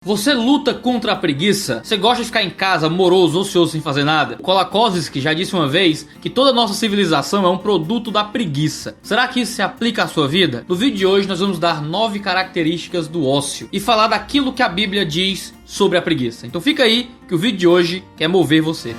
Você luta contra a preguiça? Você gosta de ficar em casa, moroso, ocioso, sem fazer nada? Kolakowski já disse uma vez que toda a nossa civilização é um produto da preguiça. Será que isso se aplica à sua vida? No vídeo de hoje nós vamos dar 9 características do ócio e falar daquilo que a Bíblia diz sobre a preguiça. Então fica aí que o vídeo de hoje quer mover você.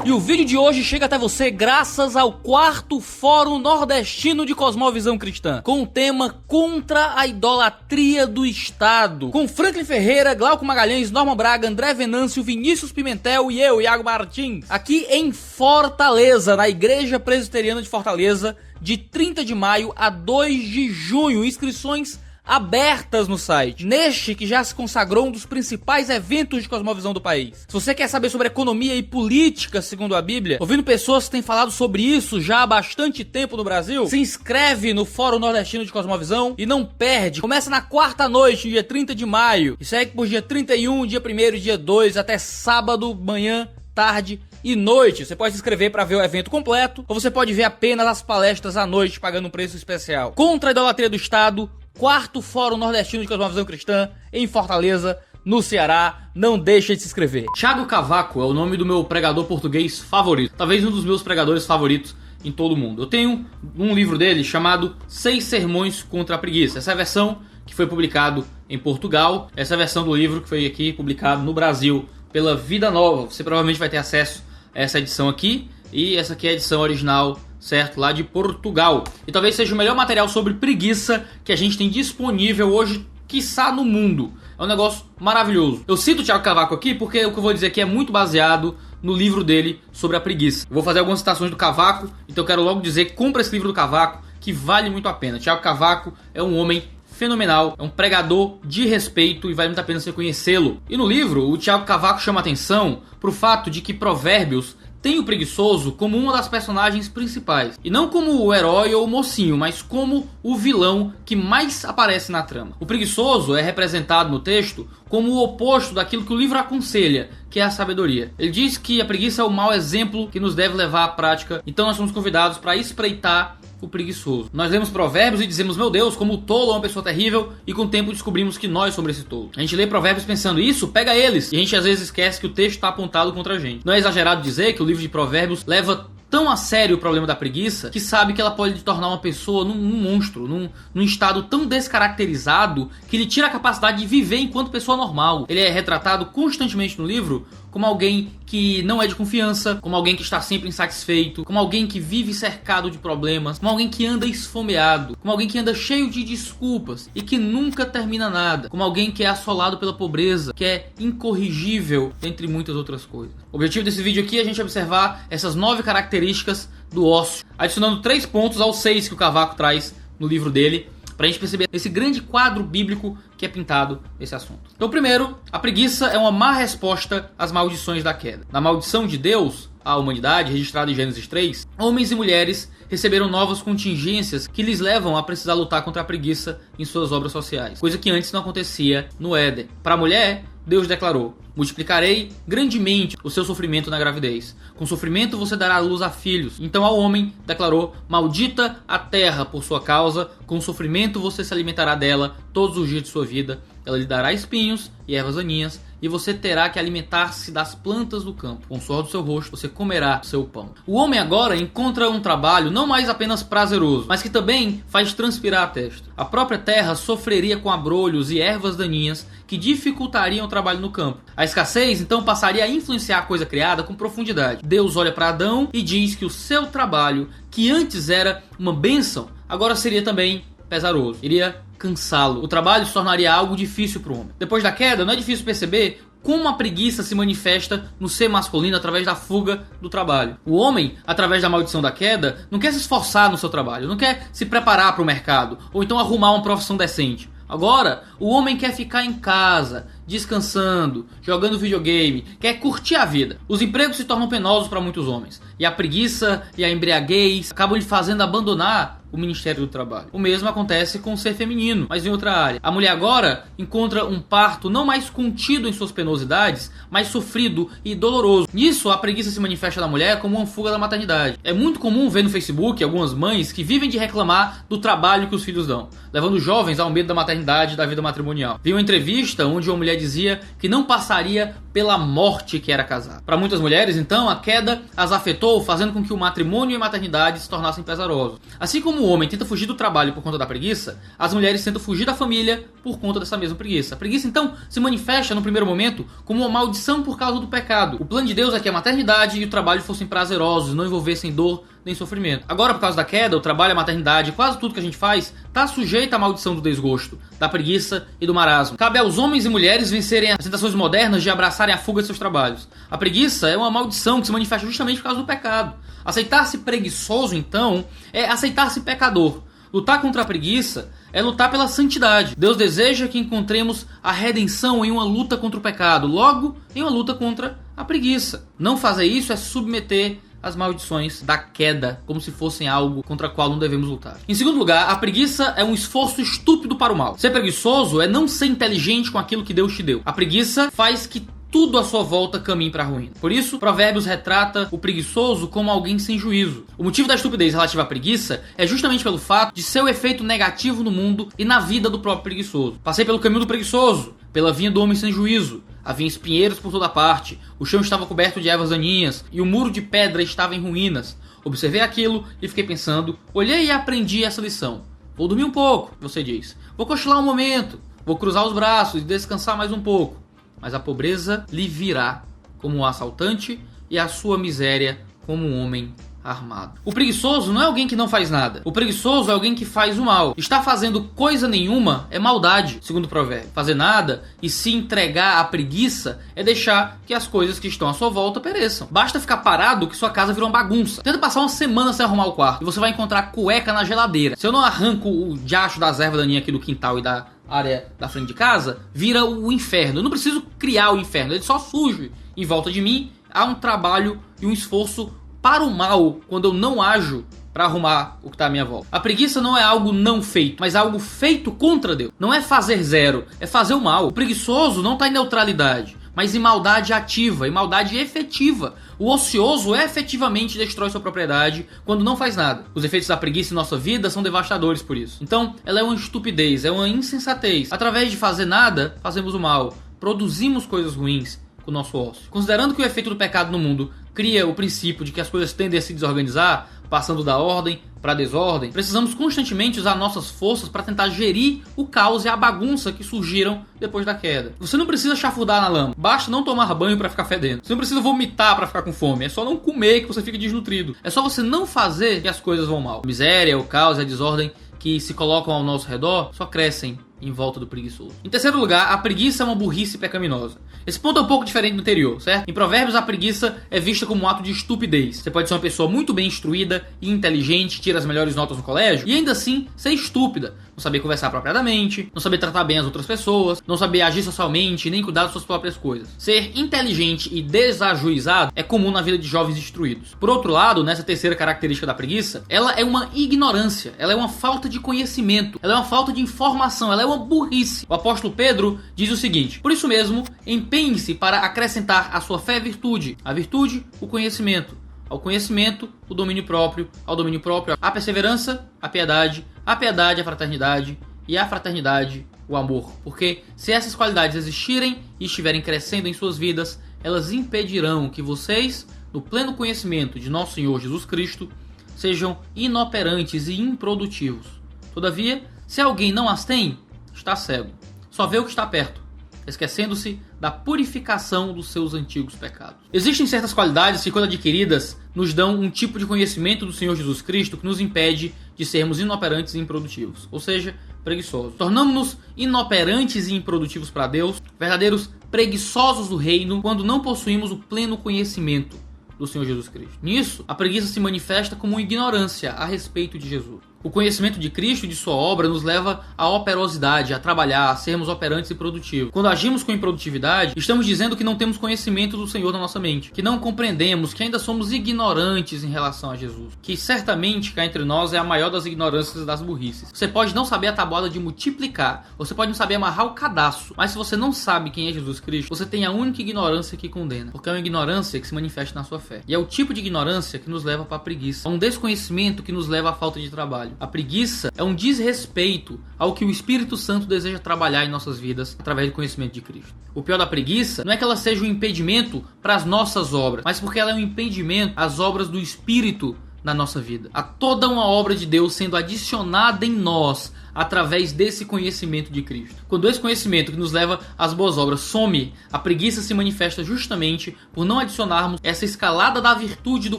E o vídeo de hoje chega até você graças ao 4º Fórum Nordestino de Cosmovisão Cristã, com o tema Contra a Idolatria do Estado, com Franklin Ferreira, Glauco Magalhães, Norma Braga, André Venâncio, Vinícius Pimentel e eu, Iago Martins, aqui em Fortaleza, na Igreja Presbiteriana de Fortaleza, de 30 de maio a 2 de junho, inscrições abertas no site, neste que já se consagrou um dos principais eventos de cosmovisão do país. Se você quer saber sobre economia e política segundo a Bíblia, ouvindo pessoas que têm falado sobre isso já há bastante tempo no Brasil, se inscreve no Fórum Nordestino de Cosmovisão e não perde. Começa na quarta noite, dia 30 de maio, e segue por dia 31, dia 1º e dia 2, até sábado, manhã, tarde e noite. Você pode se inscrever para ver o evento completo, ou você pode ver apenas as palestras à noite, pagando um preço especial. Contra a Idolatria do Estado, 4º Fórum Nordestino de Cosmovisão Cristã, em Fortaleza, no Ceará. Não deixe de se inscrever. Thiago Cavaco é o nome do meu pregador português favorito, talvez um dos meus pregadores favoritos em todo o mundo. Eu tenho um livro dele chamado 6 Sermões contra a Preguiça. Essa é a versão que foi publicado em Portugal, essa é a versão do livro que foi aqui publicado no Brasil pela Vida Nova. Você provavelmente vai ter acesso a essa edição aqui, e essa aqui é a edição original, certo? Lá de Portugal. E talvez seja o melhor material sobre preguiça que a gente tem disponível hoje, quiçá no mundo. É um negócio maravilhoso. Eu cito o Thiago Cavaco aqui porque o que eu vou dizer aqui é muito baseado no livro dele sobre a preguiça. Eu vou fazer algumas citações do Cavaco, então eu quero logo dizer, compra esse livro do Cavaco, que vale muito a pena. Thiago Cavaco é um homem fenomenal, é um pregador de respeito e vale muito a pena você conhecê-lo. E no livro, o Thiago Cavaco chama atenção para o fato de que Provérbios tem o preguiçoso como uma das personagens principais. E não como o herói ou o mocinho, mas como o vilão que mais aparece na trama. O preguiçoso é representado no texto como o oposto daquilo que o livro aconselha, que é a sabedoria. Ele diz que a preguiça é o mau exemplo que nos deve levar à prática, então nós somos convidados para espreitar o preguiçoso. Nós lemos Provérbios e dizemos, meu Deus, como o tolo é uma pessoa terrível, e com o tempo descobrimos que nós somos esse tolo. A gente lê Provérbios pensando, isso, pega eles, e a gente às vezes esquece que o texto está apontado contra a gente. Não é exagerado dizer que o livro de Provérbios leva tão a sério o problema da preguiça, que sabe que ela pode tornar uma pessoa num monstro, num estado tão descaracterizado, que lhe tira a capacidade de viver enquanto pessoa normal. Ele é retratado constantemente no livro como alguém que não é de confiança, como alguém que está sempre insatisfeito, como alguém que vive cercado de problemas, como alguém que anda esfomeado, como alguém que anda cheio de desculpas e que nunca termina nada, como alguém que é assolado pela pobreza, que é incorrigível, entre muitas outras coisas. O objetivo desse vídeo aqui é a gente observar essas 9 características do ócio, adicionando 3 pontos aos 6 que o Cavaco traz no livro dele, para a gente perceber esse grande quadro bíblico que é pintado nesse assunto. Então, primeiro, a preguiça é uma má resposta às maldições da queda. Na maldição de Deus à humanidade, registrada em Gênesis 3, homens e mulheres receberam novas contingências que lhes levam a precisar lutar contra a preguiça em suas obras sociais, coisa que antes não acontecia no Éden. Para a mulher, Deus declarou, multiplicarei grandemente o seu sofrimento na gravidez. Com sofrimento você dará luz a filhos. Então ao homem declarou, maldita a terra por sua causa, com sofrimento você se alimentará dela todos os dias de sua vida. Ela lhe dará espinhos e ervas daninhas, e você terá que alimentar-se das plantas do campo. Com o suor do seu rosto você comerá seu pão. O homem agora encontra um trabalho não mais apenas prazeroso, mas que também faz transpirar a testa. A própria terra sofreria com abrolhos e ervas daninhas que dificultariam o trabalho no campo. A escassez então passaria a influenciar a coisa criada com profundidade. Deus olha para Adão e diz que o seu trabalho, que antes era uma bênção, agora seria também pesaroso, iria cansá-lo. O trabalho se tornaria algo difícil para o homem. Depois da queda, não é difícil perceber como a preguiça se manifesta no ser masculino através da fuga do trabalho. O homem, através da maldição da queda, não quer se esforçar no seu trabalho, não quer se preparar para o mercado, ou então arrumar uma profissão decente. Agora, o homem quer ficar em casa, descansando, jogando videogame, quer curtir a vida. Os empregos se tornam penosos para muitos homens, e a preguiça e a embriaguez acabam lhe fazendo abandonar o Ministério do Trabalho. O mesmo acontece com o ser feminino, mas em outra área. A mulher agora encontra um parto não mais contido em suas penosidades, mas sofrido e doloroso. Nisso, a preguiça se manifesta na mulher como uma fuga da maternidade. É muito comum ver no Facebook algumas mães que vivem de reclamar do trabalho que os filhos dão, levando jovens ao medo da maternidade e da vida matrimonial. Vi uma entrevista onde uma mulher dizia que não passaria pela morte que era casar. Para muitas mulheres, então, a queda as afetou, fazendo com que o matrimônio e a maternidade se tornassem pesarosos. Assim como o homem tenta fugir do trabalho por conta da preguiça, as mulheres tentam fugir da família por conta dessa mesma preguiça. A preguiça, então, se manifesta no primeiro momento como uma maldição por causa do pecado. O plano de Deus é que a maternidade e o trabalho fossem prazerosos, não envolvessem dor nem sofrimento. Agora, por causa da queda, o trabalho, a maternidade, quase tudo que a gente faz, está sujeito à maldição do desgosto, da preguiça e do marasmo. Cabe aos homens e mulheres vencerem as tentações modernas de abraçarem a fuga de seus trabalhos. A preguiça é uma maldição que se manifesta justamente por causa do pecado. Aceitar-se preguiçoso, então, é aceitar-se pecador. Lutar contra a preguiça é lutar pela santidade. Deus deseja que encontremos a redenção em uma luta contra o pecado, logo em uma luta contra a preguiça. Não fazer isso é submeter as maldições da queda, como se fossem algo contra o qual não devemos lutar. Em segundo lugar, a preguiça é um esforço estúpido para o mal. Ser preguiçoso é não ser inteligente com aquilo que Deus te deu. A preguiça faz que tudo à sua volta caminhe para a ruína. Por isso, Provérbios retrata o preguiçoso como alguém sem juízo. O motivo da estupidez relativa à preguiça é justamente pelo fato de seu efeito negativo no mundo e na vida do próprio preguiçoso. Passei pelo caminho do preguiçoso, pela vinha do homem sem juízo. Havia espinheiros por toda parte, o chão estava coberto de ervas daninhas e o muro de pedra estava em ruínas. Observei aquilo e fiquei pensando, olhei e aprendi essa lição. Vou dormir um pouco, você diz. Vou cochilar um momento, vou cruzar os braços e descansar mais um pouco. Mas a pobreza lhe virá como um assaltante e a sua miséria como um homem armado. O preguiçoso não é alguém que não faz nada. O preguiçoso é alguém que faz o mal. Estar fazendo coisa nenhuma é maldade, segundo o provérbio. Fazer nada e se entregar à preguiça é deixar que as coisas que estão à sua volta pereçam. Basta ficar parado que sua casa vira uma bagunça. Tenta passar uma semana sem arrumar o quarto e você vai encontrar cueca na geladeira. Se eu não arranco o diacho das ervas daninhas aqui do quintal e da área da frente de casa, vira o inferno. Eu não preciso criar o inferno, ele só surge em volta de mim. Há um trabalho e um esforço para o mal quando eu não ajo para arrumar o que está à minha volta. A preguiça não é algo não feito, mas algo feito contra Deus. Não é fazer zero, é fazer o mal. O preguiçoso não está em neutralidade, mas em maldade ativa, em maldade efetiva. O ocioso efetivamente destrói sua propriedade quando não faz nada. Os efeitos da preguiça em nossa vida são devastadores por isso. Então, ela é uma estupidez, é uma insensatez. Através de fazer nada, fazemos o mal. Produzimos coisas ruins com o nosso ócio. Considerando que o efeito do pecado no mundo cria o princípio de que as coisas tendem a se desorganizar, passando da ordem para a desordem, precisamos constantemente usar nossas forças para tentar gerir o caos e a bagunça que surgiram depois da queda. Você não precisa chafurdar na lama, basta não tomar banho para ficar fedendo. Você não precisa vomitar para ficar com fome, é só não comer que você fica desnutrido. É só você não fazer que as coisas vão mal. A miséria, o caos e a desordem que se colocam ao nosso redor só crescem em volta do preguiçoso. Em terceiro lugar, a preguiça é uma burrice pecaminosa. Esse ponto é um pouco diferente do anterior, certo? Em Provérbios, a preguiça é vista como um ato de estupidez. Você pode ser uma pessoa muito bem instruída e inteligente, tira as melhores notas no colégio, e ainda assim ser estúpida. Não saber conversar apropriadamente, não saber tratar bem as outras pessoas, não saber agir socialmente, nem cuidar das suas próprias coisas. Ser inteligente e desajuizado é comum na vida de jovens instruídos. Por outro lado, nessa terceira característica da preguiça, ela é uma ignorância, ela é uma falta de conhecimento, ela é uma falta de informação, ela é uma burrice. O apóstolo Pedro diz o seguinte: por isso mesmo, empenhe-se para acrescentar à sua fé virtude, à virtude, o conhecimento, ao conhecimento, o domínio próprio, ao domínio próprio, a perseverança, a piedade, a fraternidade e a fraternidade, o amor. Porque se essas qualidades existirem e estiverem crescendo em suas vidas, elas impedirão que vocês, no pleno conhecimento de nosso Senhor Jesus Cristo, sejam inoperantes e improdutivos. Todavia, se alguém não as tem, está cego, só vê o que está perto, esquecendo-se da purificação dos seus antigos pecados. Existem certas qualidades que, quando adquiridas, nos dão um tipo de conhecimento do Senhor Jesus Cristo que nos impede de sermos inoperantes e improdutivos, ou seja, preguiçosos. Tornamos-nos inoperantes e improdutivos para Deus, verdadeiros preguiçosos do reino, quando não possuímos o pleno conhecimento do Senhor Jesus Cristo. Nisso, a preguiça se manifesta como uma ignorância a respeito de Jesus. O conhecimento de Cristo e de sua obra nos leva à operosidade, a trabalhar, a sermos operantes e produtivos. Quando agimos com improdutividade, estamos dizendo que não temos conhecimento do Senhor na nossa mente, que não compreendemos, que ainda somos ignorantes em relação a Jesus, que certamente cá entre nós é a maior das ignorâncias e das burrices. Você pode não saber a tabuada de multiplicar, você pode não saber amarrar o cadastro, mas se você não sabe quem é Jesus Cristo, você tem a única ignorância que condena, porque é uma ignorância que se manifesta na sua fé. E é o tipo de ignorância que nos leva para a preguiça, é um desconhecimento que nos leva à falta de trabalho. A preguiça é um desrespeito ao que o Espírito Santo deseja trabalhar em nossas vidas através do conhecimento de Cristo. O pior da preguiça não é que ela seja um impedimento para as nossas obras, mas porque ela é um impedimento às obras do Espírito na nossa vida. Há toda uma obra de Deus sendo adicionada em nós através desse conhecimento de Cristo. Quando esse conhecimento que nos leva às boas obras some, a preguiça se manifesta justamente por não adicionarmos essa escalada da virtude do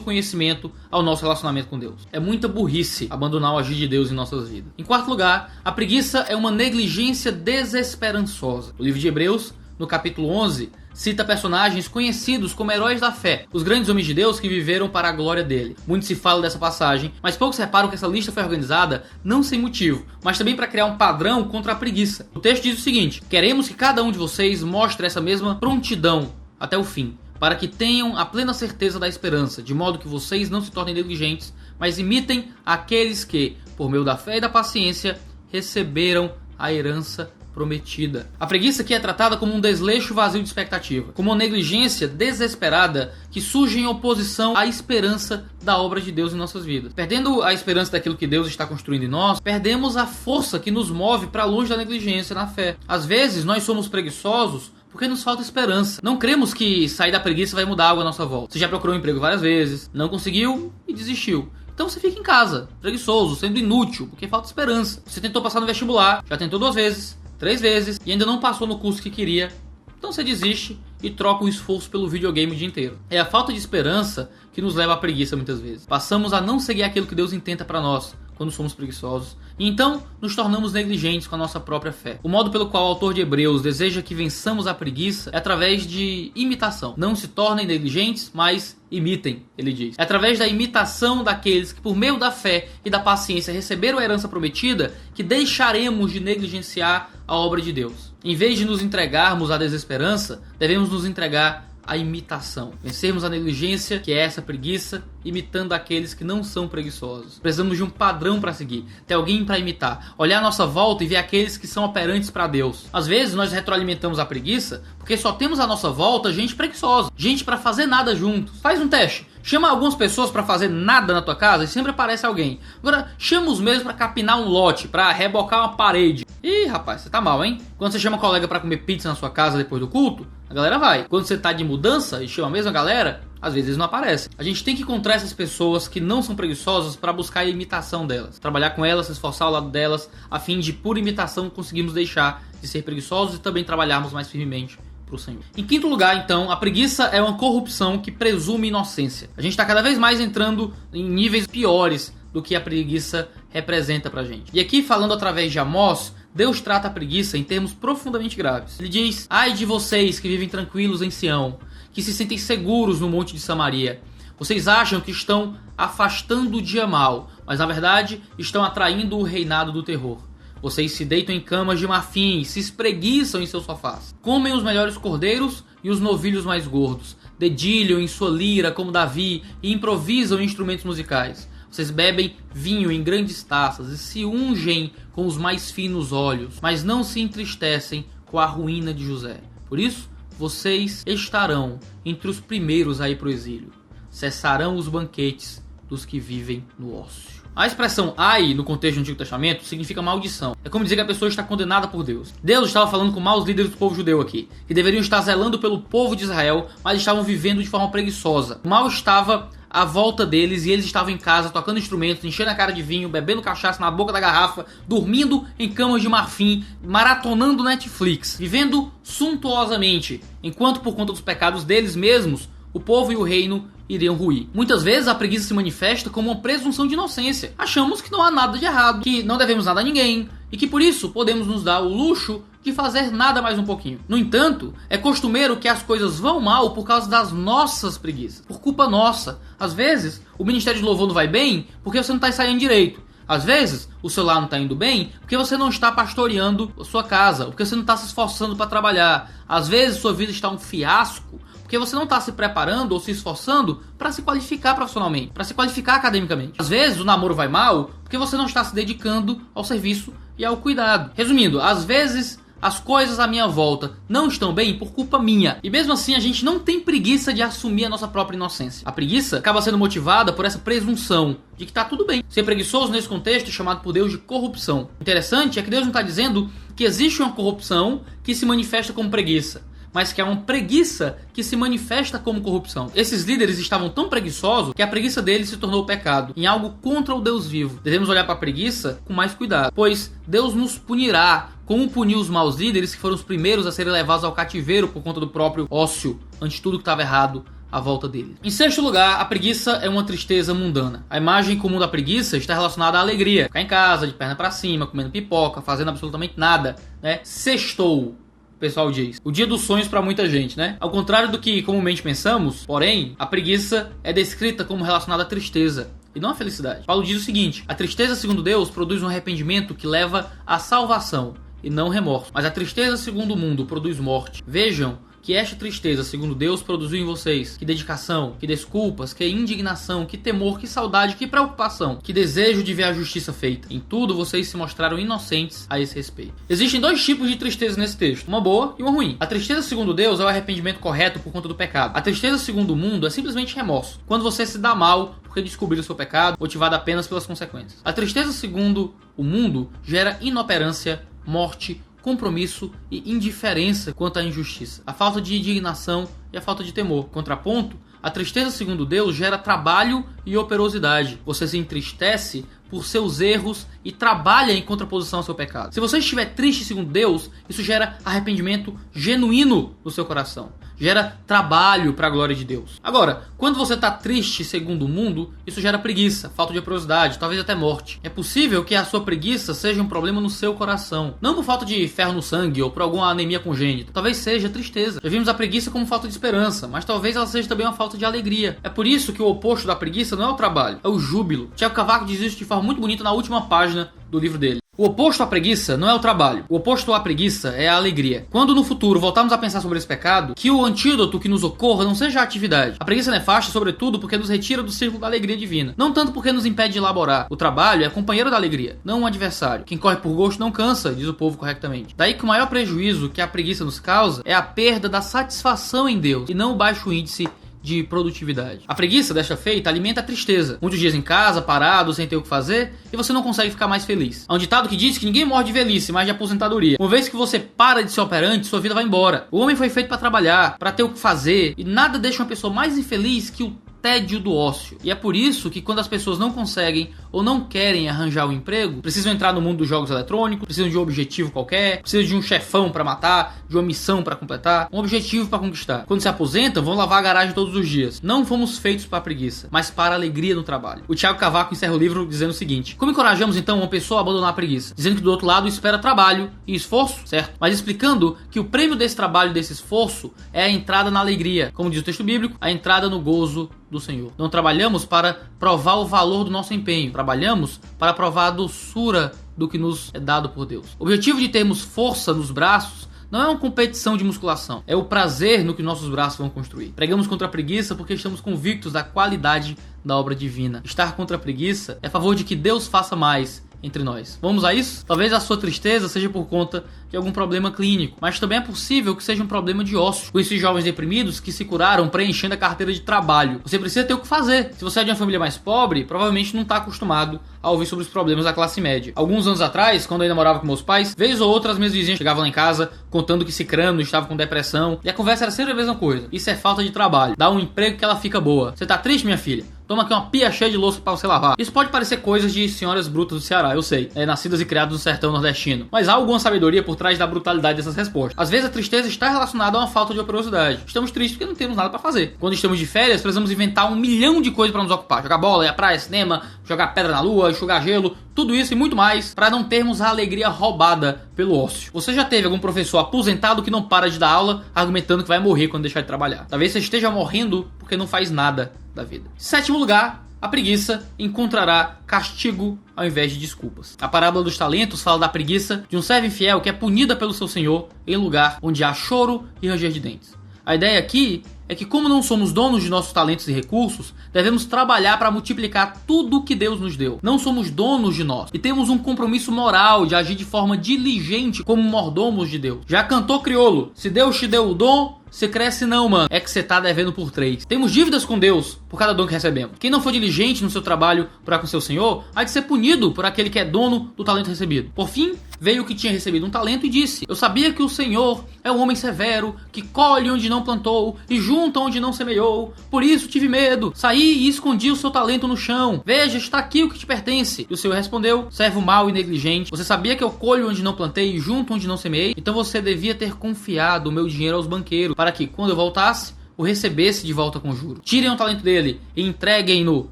conhecimento ao nosso relacionamento com Deus. É muita burrice abandonar o agir de Deus em nossas vidas. Em quarto lugar, a preguiça é uma negligência desesperançosa. O livro de Hebreus, no capítulo 11, cita personagens conhecidos como heróis da fé, os grandes homens de Deus que viveram para a glória dele. Muito se fala dessa passagem, mas poucos reparam que essa lista foi organizada não sem motivo, mas também para criar um padrão contra a preguiça. O texto diz o seguinte: queremos que cada um de vocês mostre essa mesma prontidão até o fim, para que tenham a plena certeza da esperança, de modo que vocês não se tornem negligentes, mas imitem aqueles que, por meio da fé e da paciência, receberam a herança prometida. A preguiça aqui é tratada como um desleixo vazio de expectativa, como uma negligência desesperada que surge em oposição à esperança da obra de Deus em nossas vidas. Perdendo a esperança daquilo que Deus está construindo em nós, perdemos a força que nos move para longe da negligência na fé. Às vezes nós somos preguiçosos porque nos falta esperança. Não cremos que sair da preguiça vai mudar algo à nossa volta. Você já procurou um emprego várias vezes, não conseguiu e desistiu. Então você fica em casa, preguiçoso, sendo inútil, porque falta esperança. Você tentou passar no vestibular, já tentou 2 vezes, 3 vezes e ainda não passou no curso que queria, então você desiste e troca o esforço pelo videogame o dia inteiro. É a falta de esperança que nos leva à preguiça muitas vezes. Passamos a não seguir aquilo que Deus intenta para nós quando somos preguiçosos e então nos tornamos negligentes com a nossa própria fé. O modo pelo qual o autor de Hebreus deseja que vençamos a preguiça é através de imitação. Não se tornem negligentes, mas imitem, ele diz. É através da imitação daqueles que por meio da fé e da paciência receberam a herança prometida que deixaremos de negligenciar a obra de Deus. Em vez de nos entregarmos à desesperança, devemos nos entregar à imitação. Vencermos a negligência, que é essa preguiça, imitando aqueles que não são preguiçosos. Precisamos de um padrão para seguir, ter alguém para imitar, olhar à nossa volta e ver aqueles que são operantes para Deus. Às vezes nós retroalimentamos a preguiça porque só temos à nossa volta gente preguiçosa, gente para fazer nada juntos. Faz um teste. Chama algumas pessoas para fazer nada na tua casa e sempre aparece alguém. Agora, chama os mesmos para capinar um lote, para rebocar uma parede. Ih, rapaz, você tá mal, hein? Quando você chama um colega para comer pizza na sua casa depois do culto, a galera vai. Quando você tá de mudança e chama a mesma galera, às vezes eles não aparecem. A gente tem que encontrar essas pessoas que não são preguiçosas para buscar a imitação delas. Trabalhar com elas, se esforçar ao lado delas, a fim de, por imitação, conseguirmos deixar de ser preguiçosos e também trabalharmos mais firmemente pro Senhor. Em quinto lugar, então, a preguiça é uma corrupção que presume inocência. A gente está cada vez mais entrando em níveis piores do que a preguiça representa pra gente. E aqui, falando através de Amós, Deus trata a preguiça em termos profundamente graves. Ele diz: ai de vocês que vivem tranquilos em Sião, que se sentem seguros no monte de Samaria. Vocês acham que estão afastando o dia mau, mas na verdade estão atraindo o reinado do terror. Vocês se deitam em camas de marfim, se espreguiçam em seus sofás. Comem os melhores cordeiros e os novilhos mais gordos. Dedilham em sua lira como Davi e improvisam instrumentos musicais. Vocês bebem vinho em grandes taças e se ungem com os mais finos óleos, mas não se entristecem com a ruína de José. Por isso, vocês estarão entre os primeiros a ir para o exílio. Cessarão os banquetes dos que vivem no ócio. A expressão ai, no contexto do Antigo Testamento, significa maldição. É como dizer que a pessoa está condenada por Deus. Deus estava falando com maus líderes do povo judeu aqui, que deveriam estar zelando pelo povo de Israel, mas estavam vivendo de forma preguiçosa. O mal estava à volta deles e eles estavam em casa tocando instrumentos, enchendo a cara de vinho, bebendo cachaça na boca da garrafa, dormindo em camas de marfim, maratonando Netflix, vivendo suntuosamente, enquanto por conta dos pecados deles mesmos, o povo e o reino iriam ruir. Muitas vezes a preguiça se manifesta como uma presunção de inocência. Achamos que não há nada de errado, que não devemos nada a ninguém e que por isso podemos nos dar o luxo de fazer nada mais um pouquinho. No entanto, é costumeiro que as coisas vão mal por causa das nossas preguiças, por culpa nossa. Às vezes, o ministério de louvor não vai bem porque você não está ensaiando direito. Às vezes, o seu lar não está indo bem porque você não está pastoreando a sua casa, porque você não está se esforçando para trabalhar. Às vezes, sua vida está um fiasco porque você não está se preparando ou se esforçando para se qualificar profissionalmente, para se qualificar academicamente. Às vezes, o namoro vai mal porque você não está se dedicando ao serviço e ao cuidado. Resumindo, às vezes as coisas à minha volta não estão bem por culpa minha. E mesmo assim a gente não tem preguiça de assumir a nossa própria inocência. A preguiça acaba sendo motivada por essa presunção de que tá tudo bem. Ser preguiçoso nesse contexto é chamado por Deus de corrupção. O interessante é que Deus não está dizendo que existe uma corrupção que se manifesta como preguiça, mas que é uma preguiça que se manifesta como corrupção. Esses líderes estavam tão preguiçosos que a preguiça deles se tornou pecado, em algo contra o Deus vivo. Devemos olhar para a preguiça com mais cuidado, pois Deus nos punirá como puniu os maus líderes que foram os primeiros a serem levados ao cativeiro por conta do próprio ócio, antes de tudo que estava errado à volta deles. Em sexto lugar, a preguiça é uma tristeza mundana. A imagem comum da preguiça está relacionada à alegria. Ficar em casa, de perna para cima, comendo pipoca, fazendo absolutamente nada, né? Sextou, o pessoal diz. O dia dos sonhos para muita gente, né? Ao contrário do que comumente pensamos, porém, a preguiça é descrita como relacionada à tristeza e não à felicidade. Paulo diz o seguinte: a tristeza, segundo Deus, produz um arrependimento que leva à salvação e não remorso. Mas a tristeza, segundo o mundo, produz morte. Vejam que esta tristeza, segundo Deus, produziu em vocês que dedicação, que desculpas, que indignação, que temor, que saudade, que preocupação, que desejo de ver a justiça feita. Em tudo vocês se mostraram inocentes a esse respeito. Existem dois tipos de tristeza nesse texto, uma boa e uma ruim. A tristeza, segundo Deus, é o arrependimento correto por conta do pecado. A tristeza, segundo o mundo, é simplesmente remorso, quando você se dá mal porque descobriu o seu pecado, motivado apenas pelas consequências. A tristeza, segundo o mundo, gera inoperância, morte, compromisso e indiferença quanto à injustiça, a falta de indignação e a falta de temor. Contraponto, a tristeza, segundo Deus, gera trabalho e operosidade. Você se entristece por seus erros e trabalha em contraposição ao seu pecado. Se você estiver triste, segundo Deus, isso gera arrependimento genuíno no seu coração. Gera trabalho para a glória de Deus. Agora, quando você está triste, segundo o mundo, isso gera preguiça, falta de operosidade, talvez até morte. É possível que a sua preguiça seja um problema no seu coração. Não por falta de ferro no sangue ou por alguma anemia congênita. Talvez seja tristeza. Já vimos a preguiça como falta de esperança, mas talvez ela seja também uma falta de alegria. É por isso que o oposto da preguiça não é o trabalho, é o júbilo. Tiago Cavaco diz isso de forma muito bonita na última página do livro dele. O oposto à preguiça não é o trabalho. O oposto à preguiça é a alegria. Quando no futuro voltarmos a pensar sobre esse pecado, que o antídoto que nos ocorra não seja a atividade. A preguiça é nefasta, sobretudo, porque nos retira do círculo da alegria divina. Não tanto porque nos impede de elaborar. O trabalho é companheiro da alegria, não um adversário. Quem corre por gosto não cansa, diz o povo corretamente. Daí que o maior prejuízo que a preguiça nos causa é a perda da satisfação em Deus e não o baixo índice de produtividade. A preguiça, desta feita, alimenta a tristeza. Muitos dias em casa, parado, sem ter o que fazer, e você não consegue ficar mais feliz. Há um ditado que diz que ninguém morre de velhice, mas de aposentadoria. Uma vez que você para de ser operante, sua vida vai embora. O homem foi feito para trabalhar, para ter o que fazer, e nada deixa uma pessoa mais infeliz que o tédio do ócio. E é por isso que quando as pessoas não conseguem ou não querem arranjar um emprego, precisam entrar no mundo dos jogos eletrônicos, precisam de um objetivo qualquer, precisam de um chefão para matar, de uma missão para completar, um objetivo para conquistar. Quando se aposentam, vão lavar a garagem todos os dias. Não fomos feitos para a preguiça, mas para a alegria no trabalho. O Tiago Cavaco encerra o livro dizendo o seguinte: como encorajamos então uma pessoa a abandonar a preguiça? Dizendo que do outro lado espera trabalho e esforço, certo? Mas explicando que o prêmio desse trabalho e desse esforço é a entrada na alegria. Como diz o texto bíblico, a entrada no gozo do Senhor. Não trabalhamos para provar o valor do nosso empenho. Trabalhamos para provar a doçura do que nos é dado por Deus. O objetivo de termos força nos braços não é uma competição de musculação. É o prazer no que nossos braços vão construir. Pregamos contra a preguiça porque estamos convictos da qualidade da obra divina. Estar contra a preguiça é a favor de que Deus faça mais entre nós. Vamos a isso? Talvez a sua tristeza seja por conta de algum problema clínico, mas também é possível que seja um problema de ócio. Conheci jovens deprimidos que se curaram preenchendo a carteira de trabalho. Você precisa ter o que fazer. Se você é de uma família mais pobre, provavelmente não está acostumado a ouvir sobre os problemas da classe média. Alguns anos atrás, quando eu ainda morava com meus pais, vez ou outra as minhas vizinhas chegavam lá em casa contando que cicrano estava com depressão, e a conversa era sempre a mesma coisa. Isso é falta de trabalho. Dá um emprego que ela fica boa. Você tá triste, minha filha? Toma aqui uma pia cheia de louça para você lavar. Isso pode parecer coisas de senhoras brutas do Ceará, eu sei, nascidas e criadas no sertão nordestino. Mas há alguma sabedoria por trás da brutalidade dessas respostas. Às vezes a tristeza está relacionada a uma falta de operosidade. Estamos tristes porque não temos nada para fazer. Quando estamos de férias, precisamos inventar 1 milhão de coisas para nos ocupar. Jogar bola, ir à praia, cinema, jogar pedra na lua, enxugar gelo, tudo isso e muito mais, para não termos a alegria roubada pelo ócio. Você já teve algum professor aposentado que não para de dar aula, argumentando que vai morrer quando deixar de trabalhar? Talvez você esteja morrendo porque não faz nada da vida. Sétimo lugar, a preguiça encontrará castigo ao invés de desculpas. A parábola dos talentos fala da preguiça de um servo infiel que é punida pelo seu senhor em lugar onde há choro e ranger de dentes. A ideia aqui é que, como não somos donos de nossos talentos e recursos, devemos trabalhar para multiplicar tudo o que Deus nos deu. Não somos donos de nós e temos um compromisso moral de agir de forma diligente como mordomos de Deus. Já cantou crioulo: se Deus te deu o dom, você cresce não, mano. É que você tá devendo por 3. Temos dívidas com Deus por cada dom que recebemos. Quem não for diligente no seu trabalho para com seu Senhor, há de ser punido por aquele que é dono do talento recebido. Por fim, veio o que tinha recebido um talento e disse: eu sabia que o Senhor é um homem severo, que colhe onde não plantou e junta onde não semeou. Por isso tive medo, saí e escondi o seu talento no chão. Veja, está aqui o que te pertence. E o Senhor respondeu: servo mau e negligente, você sabia que eu colho onde não plantei e junto onde não semeei? Então você devia ter confiado o meu dinheiro aos banqueiros, para que, quando eu voltasse, o recebesse de volta com juros. Tirem o talento dele e entreguem-no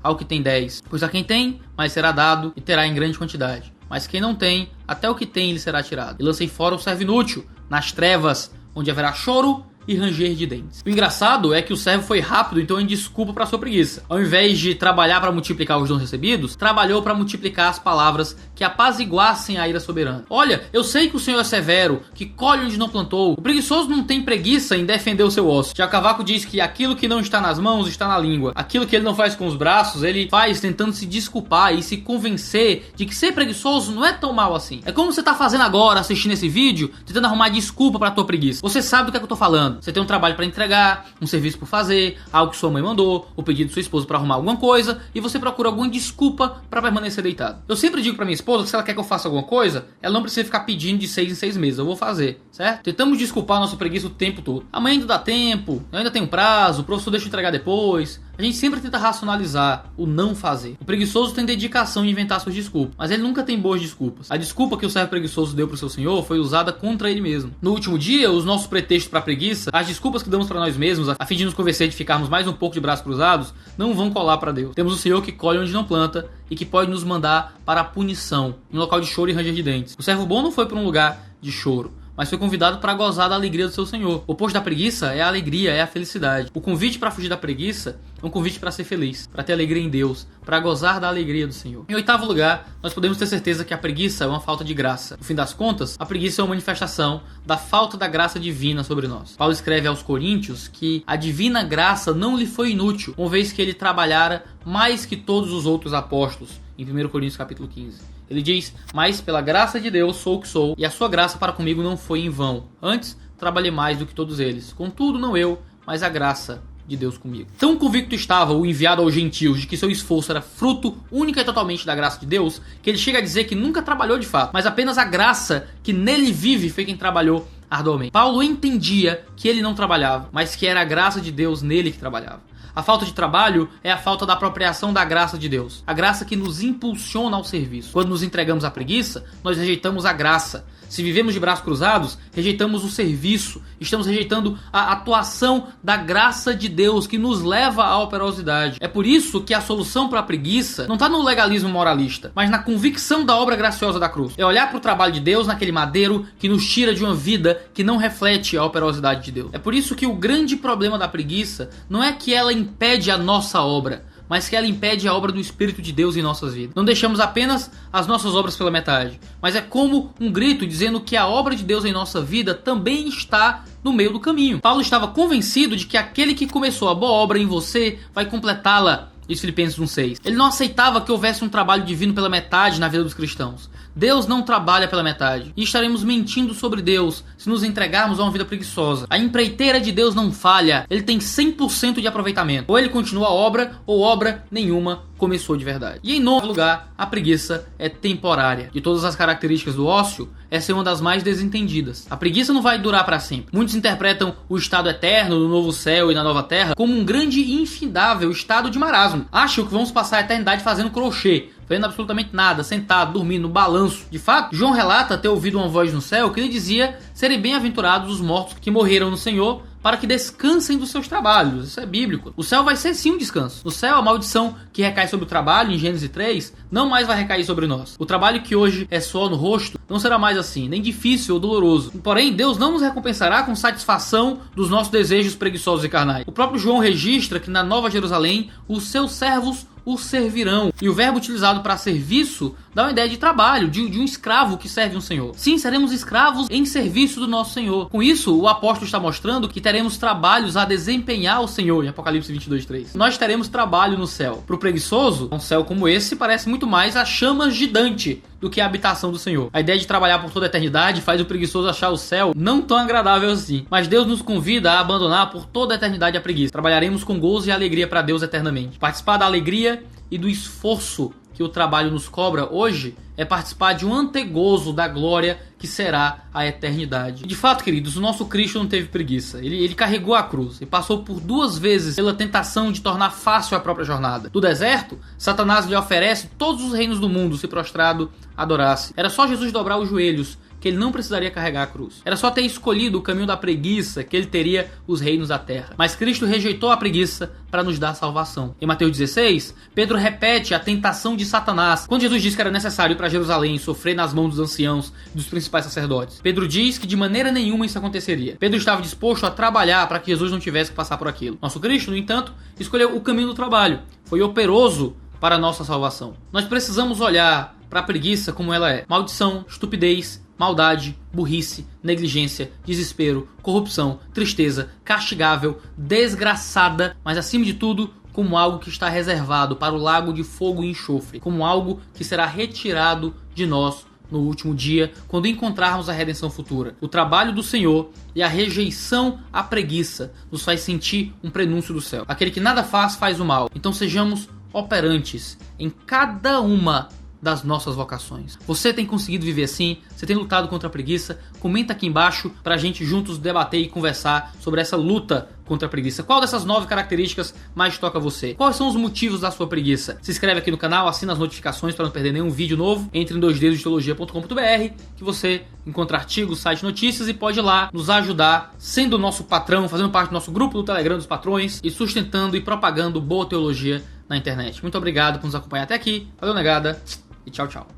ao que tem 10. Pois a quem tem, mais será dado e terá em grande quantidade. Mas quem não tem, até o que tem lhe será tirado. E lancei fora o servo inútil, nas trevas, onde haverá choro e ranger de dentes. O engraçado é que o servo foi rápido, então em desculpa para sua preguiça. Ao invés de trabalhar para multiplicar os dons recebidos, trabalhou para multiplicar as palavras que apaziguassem a ira soberana. Olha, eu sei que o Senhor é severo, que colhe onde não plantou. O preguiçoso não tem preguiça em defender o seu osso. Tiago Cavaco diz que aquilo que não está nas mãos está na língua. Aquilo que ele não faz com os braços, ele faz tentando se desculpar e se convencer de que ser preguiçoso não é tão mal assim. É como você tá fazendo agora, assistindo esse vídeo, tentando arrumar desculpa para tua preguiça. Você sabe do que é que eu tô falando. Você tem um trabalho para entregar, um serviço por fazer, algo que sua mãe mandou, o pedido de sua esposa para arrumar alguma coisa, e você procura alguma desculpa para permanecer deitado. Eu sempre digo para minha esposa que se ela quer que eu faça alguma coisa, ela não precisa ficar pedindo de 6 em 6 meses. Eu vou fazer, certo? Tentamos desculpar a nossa preguiça o tempo todo. Amanhã ainda dá tempo, eu ainda tenho prazo, o professor deixa eu entregar depois. A gente sempre tenta racionalizar o não fazer. O preguiçoso tem dedicação em inventar suas desculpas, mas ele nunca tem boas desculpas. A desculpa que o servo preguiçoso deu pro seu senhor foi usada contra ele mesmo. No último dia, os nossos pretextos para preguiça, as desculpas que damos para nós mesmos, a fim de nos convencer de ficarmos mais um pouco de braços cruzados, não vão colar para Deus. Temos o Senhor que colhe onde não planta e que pode nos mandar para a punição, em um local de choro e ranger de dentes. O servo bom não foi para um lugar de choro, mas foi convidado para gozar da alegria do seu Senhor. O oposto da preguiça é a alegria, é a felicidade. O convite para fugir da preguiça é um convite para ser feliz, para ter alegria em Deus, para gozar da alegria do Senhor. Em 8º lugar, nós podemos ter certeza que a preguiça é uma falta de graça. No fim das contas, a preguiça é uma manifestação da falta da graça divina sobre nós. Paulo escreve aos Coríntios que a divina graça não lhe foi inútil, uma vez que ele trabalhara mais que todos os outros apóstolos, em 1 Coríntios capítulo 15. Ele diz: mas pela graça de Deus sou o que sou, e a sua graça para comigo não foi em vão. Antes, trabalhei mais do que todos eles. Contudo, não eu, mas a graça de Deus comigo. Tão convicto estava o enviado aos gentios de que seu esforço era fruto única e totalmente da graça de Deus, que ele chega a dizer que nunca trabalhou de fato, mas apenas a graça que nele vive foi quem trabalhou arduamente. Paulo entendia que ele não trabalhava, mas que era a graça de Deus nele que trabalhava. A falta de trabalho é a falta da apropriação da graça de Deus. A graça que nos impulsiona ao serviço. Quando nos entregamos à preguiça, nós rejeitamos a graça. Se vivemos de braços cruzados, rejeitamos o serviço. Estamos rejeitando a atuação da graça de Deus que nos leva à operosidade. É por isso que a solução para a preguiça não está no legalismo moralista, mas na convicção da obra graciosa da cruz. É olhar para o trabalho de Deus naquele madeiro que nos tira de uma vida que não reflete a operosidade de Deus. É por isso que o grande problema da preguiça não é que ela impede a nossa obra, mas que ela impede a obra do Espírito de Deus em nossas vidas. Não deixamos apenas as nossas obras pela metade, mas é como um grito dizendo que a obra de Deus em nossa vida também está no meio do caminho. Paulo estava convencido de que aquele que começou a boa obra em você vai completá-la, diz Filipenses 1,6. Ele não aceitava que houvesse um trabalho divino pela metade na vida dos cristãos. Deus não trabalha pela metade. E estaremos mentindo sobre Deus se nos entregarmos a uma vida preguiçosa. A empreiteira de Deus não falha. Ele tem 100% de aproveitamento. Ou ele continua a obra, ou obra nenhuma começou de verdade. E em nono lugar, a preguiça é temporária. De todas as características do ócio, essa é uma das mais desentendidas. A preguiça não vai durar para sempre. Muitos interpretam o estado eterno do novo céu e na nova terra como um grande e infindável estado de marasmo. Acham que vamos passar a eternidade fazendo crochê, fazendo absolutamente nada, sentado, dormindo, no balanço. De fato, João relata ter ouvido uma voz no céu que lhe dizia serem bem-aventurados os mortos que morreram no Senhor, para que descansem dos seus trabalhos. Isso é bíblico. O céu vai ser sim um descanso. No céu, a maldição que recai sobre o trabalho, em Gênesis 3, não mais vai recair sobre nós. O trabalho que hoje é suor no rosto, não será mais assim, nem difícil ou doloroso. Porém, Deus não nos recompensará com satisfação dos nossos desejos preguiçosos e carnais. O próprio João registra que na Nova Jerusalém, os seus servos o servirão. E o verbo utilizado para serviço dá uma ideia de trabalho, de um escravo que serve um senhor. Sim, seremos escravos em serviço do nosso Senhor. Com isso, o apóstolo está mostrando que teremos trabalhos a desempenhar o Senhor, em Apocalipse 22:3. Nós teremos trabalho no céu. Para o preguiçoso, um céu como esse parece muito mais as chamas de Dante do que a habitação do Senhor. A ideia de trabalhar por toda a eternidade faz o preguiçoso achar o céu não tão agradável assim. Mas Deus nos convida a abandonar por toda a eternidade a preguiça. Trabalharemos com gozo e alegria para Deus eternamente. Participar da alegria e do esforço que o trabalho nos cobra hoje é participar de um antegozo da glória que será a eternidade. De fato, queridos, o nosso Cristo não teve preguiça. Ele carregou a cruz e passou por 2 vezes pela tentação de tornar fácil a própria jornada. No deserto, Satanás lhe oferece todos os reinos do mundo se prostrado adorasse. Era só Jesus dobrar os joelhos que ele não precisaria carregar a cruz. Era só ter escolhido o caminho da preguiça que ele teria os reinos da terra. Mas Cristo rejeitou a preguiça para nos dar salvação. Em Mateus 16, Pedro repete a tentação de Satanás quando Jesus disse que era necessário ir para Jerusalém e sofrer nas mãos dos anciãos e dos principais sacerdotes. Pedro diz que de maneira nenhuma isso aconteceria. Pedro estava disposto a trabalhar para que Jesus não tivesse que passar por aquilo. Nosso Cristo, no entanto, escolheu o caminho do trabalho. Foi operoso para a nossa salvação. Nós precisamos olhar para a preguiça como ela é: maldição, estupidez, maldade, burrice, negligência, desespero, corrupção, tristeza, castigável, desgraçada, mas acima de tudo, como algo que está reservado para o lago de fogo e enxofre, como algo que será retirado de nós no último dia, quando encontrarmos a redenção futura. O trabalho do Senhor e a rejeição à preguiça nos faz sentir um prenúncio do céu. Aquele que nada faz, faz o mal. Então sejamos operantes em cada uma das nossas vocações. Você tem conseguido viver assim? Você tem lutado contra a preguiça? Comenta aqui embaixo pra gente juntos debater e conversar sobre essa luta contra a preguiça. Qual dessas 9 características mais toca você? Quais são os motivos da sua preguiça? Se inscreve aqui no canal, assina as notificações para não perder nenhum vídeo novo. Entre em 2dedosdeteologia.com.br que você encontra artigos, sites, notícias e pode ir lá nos ajudar sendo nosso patrão, fazendo parte do nosso grupo do Telegram dos patrões e sustentando e propagando boa teologia na internet. Muito obrigado por nos acompanhar até aqui. Valeu, negada. E tchau, tchau.